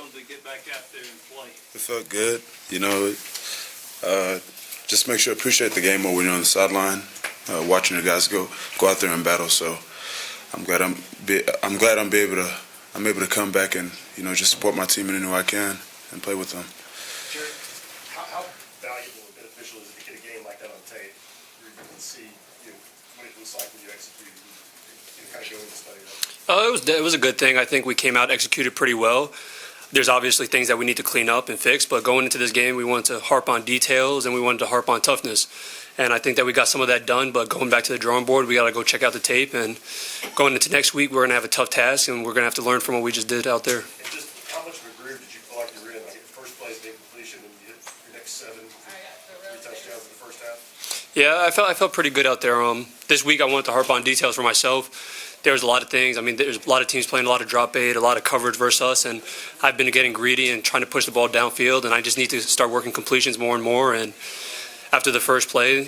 feeling to get back out there and play? It felt good. Just make sure appreciate the game more when you're on the sideline, watching the guys go out there and battle. So I'm glad I'm able to come back and just support my team in any way I can and play with them. Jarrett, how valuable and beneficial is it to get a game like that on tape where you can see what it looks like when you execute and kind of go into study that? It was a good thing. I think we came out, executed pretty well. There's obviously things that we need to clean up and fix, but going into this game, we wanted to harp on details and we wanted to harp on toughness. And I think that we got some of that done, but going back to the drawing board, we got to go check out the tape. And going into next week, we're going to have a tough task, and we're going to have to learn from what we just did out there. And just how much of a groove did you feel like you were in? Like first place, game completion, and you hit your next 7, 3 touchdowns in the first half? Yeah, I felt pretty good out there. This week, I wanted to harp on details for myself. There was a lot of things. I mean, there's a lot of teams playing a lot of drop bait, a lot of coverage versus us, and I've been getting greedy and trying to push the ball downfield, and I just need to start working completions more and more. And after the first play,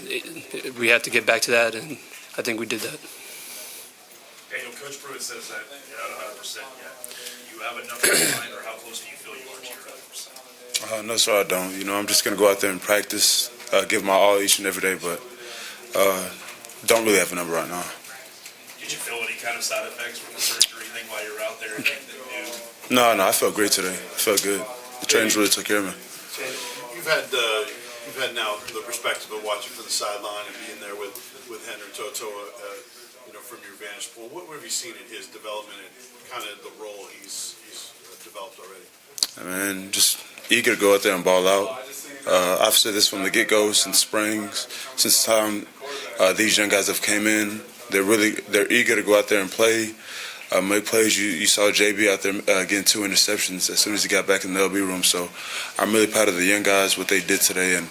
we had to get back to that, and I think we did that. Daniel, Coach Pruitt says that you're not 100% yet. Do you have a number in mind, or how close do you feel you are to your 100%? No, sir, I don't. I'm just going to go out there and practice, give my all each and every day, but don't really have a number right now. Did you feel any kind of side effects from the surgery, anything while you were out there? No, I felt great today. I felt good. The trainers really took care of me. You've had now the perspective of watching from the sideline and being there with Henry Toto, from your vantage point. What have you seen in his development and kind of the role he's developed already? Just eager to go out there and ball out. I've said this from the get-go since spring, since the time these young guys have came in. They're eager to go out there and play, make plays. You saw JB out there getting 2 interceptions as soon as he got back in the LB room. So I'm really proud of the young guys, what they did today, and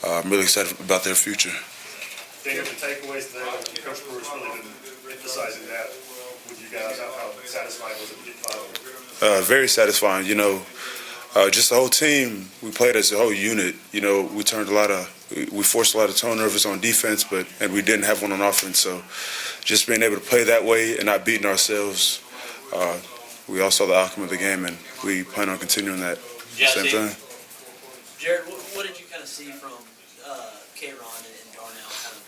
I'm really excited about their future. Daniel, the takeaways today, Coach Pruitt's really been emphasizing that with you guys. How satisfying was it to get 5? Very satisfying. Just the whole team, we played as a whole unit. We forced a lot of turnovers on defense, and we didn't have one on offense. So just being able to play that way and not beating ourselves, we all saw the outcome of the game, and we plan on continuing that same thing. Jarrett, what did you kind of see from K-Ron and Darnell? Kind of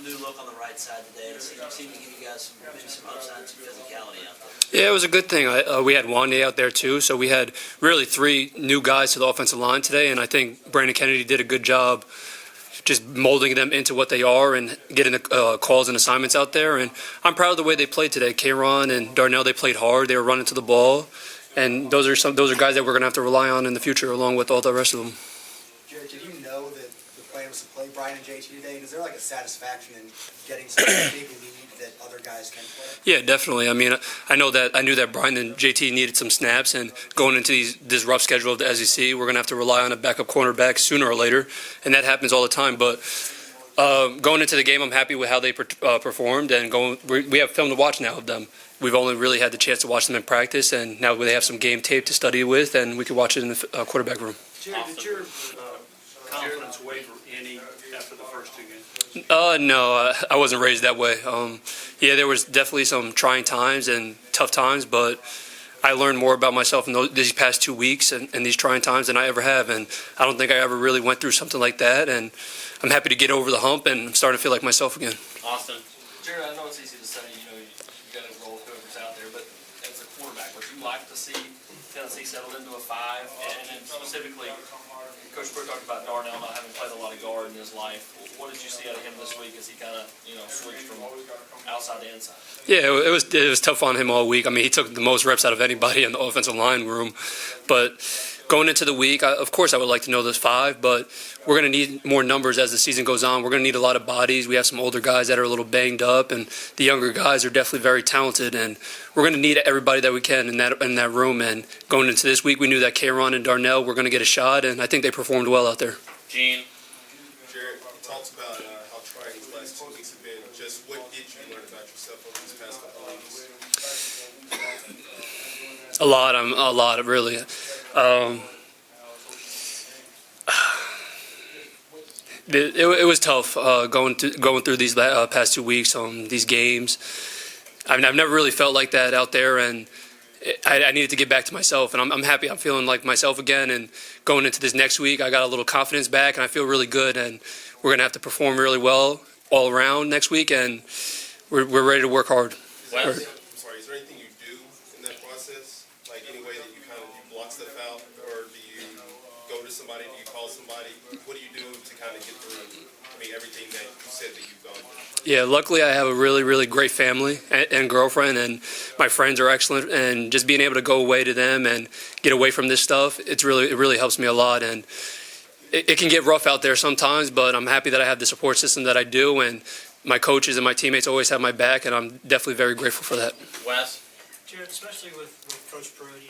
new look on the right side today. It seemed to give you guys maybe some upside, some physicality out there. Yeah, it was a good thing. We had Wanye out there too, so we had really 3 new guys to the offensive line today, and I think Brandon Kennedy did a good job just molding them into what they are and getting the calls and assignments out there. And I'm proud of the way they played today. K-Ron and Darnell, they played hard. They were running to the ball, and those are guys that we're going to have to rely on in the future along with all the rest of them. Jarrett, did you know that the plan was to play Brian and JT today? Is there like a satisfaction in getting some big lead that other guys can play? Yeah, definitely. I mean, I knew that Brian and JT needed some snaps, and going into this rough schedule of the SEC, we're going to have to rely on a backup cornerback sooner or later, and that happens all the time. But going into the game, I'm happy with how they performed, and we have film to watch now of them. We've only really had the chance to watch them in practice, and now they have some game tape to study with, and we can watch it in the quarterback room. Jarrett, did your confidence waver any after the first 2 games? No, I wasn't raised that way. Yeah, there was definitely some trying times and tough times, but I learned more about myself in these past 2 weeks and these trying times than I ever have, and I don't think I ever really went through something like that, and I'm happy to get over the hump and I'm starting to feel like myself again. Austin. Jarrett, I know it's easy to say, you got to roll with whoever's out there, but as a quarterback, would you like to see Tennessee settled into a 5? And then specifically, Coach Pruitt talked about Darnell not having played a lot of guard in his life. What did you see out of him this week as he kind of, switched from outside to inside? Yeah, it was tough on him all week. I mean, he took the most reps out of anybody in the offensive line room. But going into the week, of course I would like to know those 5, but we're going to need more numbers as the season goes on. We're going to need a lot of bodies. We have some older guys that are a little banged up, and the younger guys are definitely very talented, and we're going to need everybody that we can in that room. And going into this week, we knew that K-Ron and Darnell were going to get a shot, and I think they performed well out there. Gene. Jarrett, you talked about how trying these last 2 weeks have been. Just what did you learn about yourself over these past couple of weeks? A lot, really. It was tough going through these past 2 weeks on these games. I mean, I've never really felt like that out there, and I needed to get back to myself, and I'm happy. I'm feeling like myself again, and going into this next week, I got a little confidence back, and I feel really good. And we're gonna have to perform really well all around next week, and we're ready to work hard. I'm sorry, is there anything you do in that process? Like any way that you block stuff out, or do you go to somebody, do you call somebody? What do you do to kind of get through, everything that you said that you've gone through? Yeah, luckily I have a really, really great family and girlfriend, and my friends are excellent. And just being able to go away to them and get away from this stuff, it really helps me a lot. And it can get rough out there sometimes, but I'm happy that I have the support system that I do, and my coaches and my teammates always have my back, and I'm definitely very grateful for that. Wes? Jared, especially with Coach Pruitt,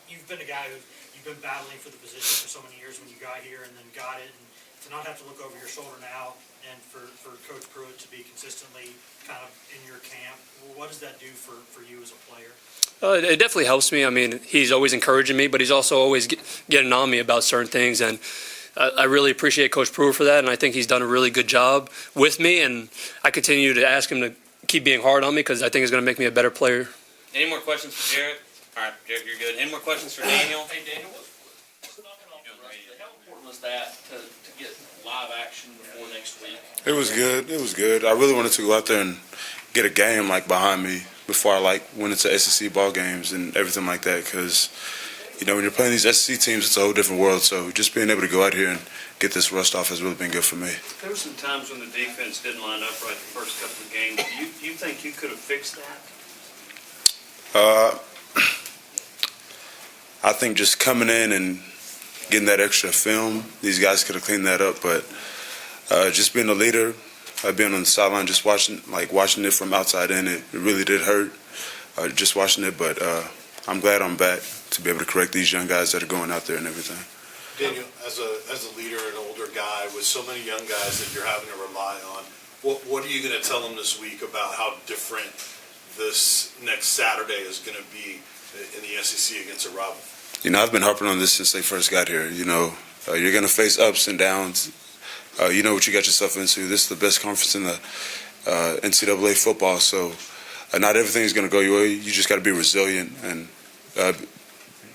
you've been a guy you've been battling for the position for so many years when you got here and then got it, and to not have to look over your shoulder now, and for Coach Pruitt to be consistently kind of in your camp, what does that do for you as a player? It definitely helps me. He's always encouraging me, but he's also always getting on me about certain things, and I really appreciate Coach Pruitt for that, and I think he's done a really good job with me, and I continue to ask him to keep being hard on me because I think it's going to make me a better player. Any more questions for Jarrett? All right, Jarrett, you're good. Any more questions for Daniel? Hey, Daniel, how important was that to get live action before next week? It was good. It was good. I really wanted to go out there and get a game behind me before I went into SEC ball games and everything like that, because when you're playing these SEC teams, it's a whole different world. So just being able to go out here and get this rust off has really been good for me. There were some times when the defense didn't line up right the first couple of games. Do you think you could have fixed that? I think just coming in and getting that extra film, these guys could have cleaned that up. But just being a leader, being on the sideline, just watching it from outside in, it really did hurt. Just watching it, but I'm glad I'm back to be able to correct these young guys that are going out there and everything. Daniel, as a leader, an older guy with so many young guys that you're having to rely on, what are you going to tell them this week about how different this next Saturday is going to be in the SEC against a rival? I've been harping on this since they first got here. You're going to face ups and downs. You know what you got yourself into. This is the best conference in the NCAA football, so not everything is going to go your way. You just got to be resilient, and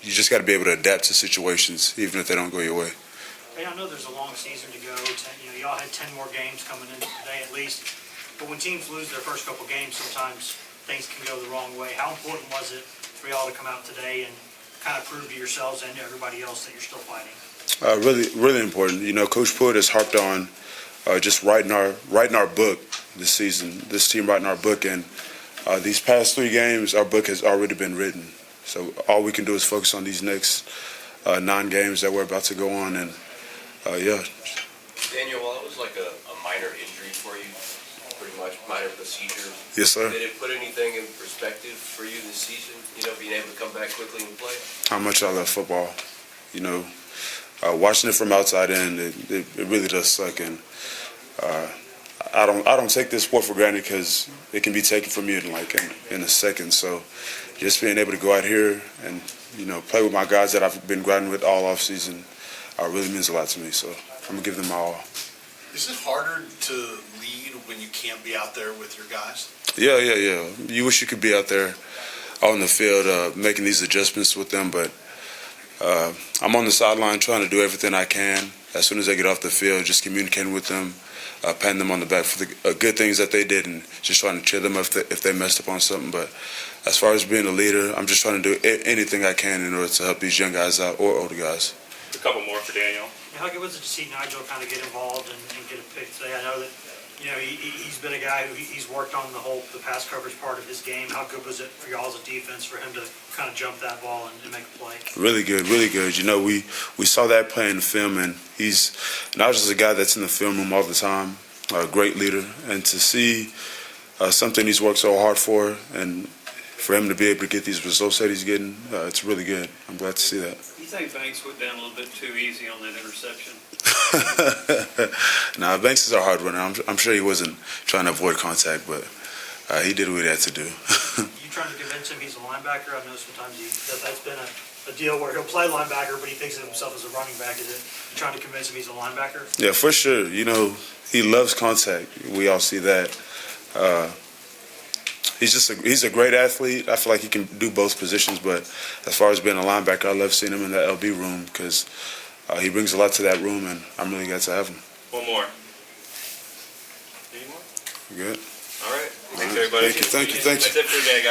you just got to be able to adapt to situations, even if they don't go your way. Hey, I know there's a long season to go. Y'all had 10 more games coming in today at least. But when teams lose their first couple games, sometimes things can go the wrong way. How important was it for y'all to come out today and kind of prove to yourselves and to everybody else that you're still fighting? Really, really important. Coach Pruitt has harped on just writing our book this season. This team writing our book, and these past 3 games, our book has already been written. So all we can do is focus on these next 9 games that we're about to go on, and yeah. Daniel, well, it was like a minor injury for you, pretty much minor procedure. Yes, sir. Did it put anything in perspective for you this season? Being able to come back quickly and play. How much I love football. Watching it from outside in, it really does suck, and I don't take this sport for granted because it can be taken from you in a second. So just being able to go out here and play with my guys that I've been grinding with all off season really means a lot to me. So I'm gonna give them my all. Is it harder to lead when you can't be out there with your guys? Yeah. You wish you could be out there on the field making these adjustments with them, but I'm on the sideline trying to do everything I can. As soon as they get off the field, just communicating with them, patting them on the back for the good things that they did, and just trying to cheer them up if they messed up on something. But as far as being a leader, I'm just trying to do anything I can in order to help these young guys out or older guys. A couple more for Daniel. How good was it to see Nigel kind of get involved and get a pick today? I know that he's been a guy who he's worked on the pass coverage part of his game. How good was it for y'all as a defense for him to kind of jump that ball and make a play? Really good, really good. We saw that play in the film, and he's not just a guy that's in the film room all the time, a great leader. And to see something he's worked so hard for, and for him to be able to get these results that he's getting, it's really good. I'm glad to see that. You think Banks went down a little bit too easy on that interception? Nah, Banks is a hard runner. I'm sure he wasn't trying to avoid contact, but he did what he had to do. You trying to convince him he's a linebacker? I know sometimes that's been a deal where he'll play linebacker, but he thinks of himself as a running back. Is it you trying to convince him he's a linebacker? Yeah, for sure. He loves contact. We all see that. he's a great athlete. I feel like he can do both positions, but as far as being a linebacker, I love seeing him in that LB room because he brings a lot to that room, and I'm really glad to have him. One more. Any more? Good. All right. Thanks, everybody. Thank you. That's it for today, guys.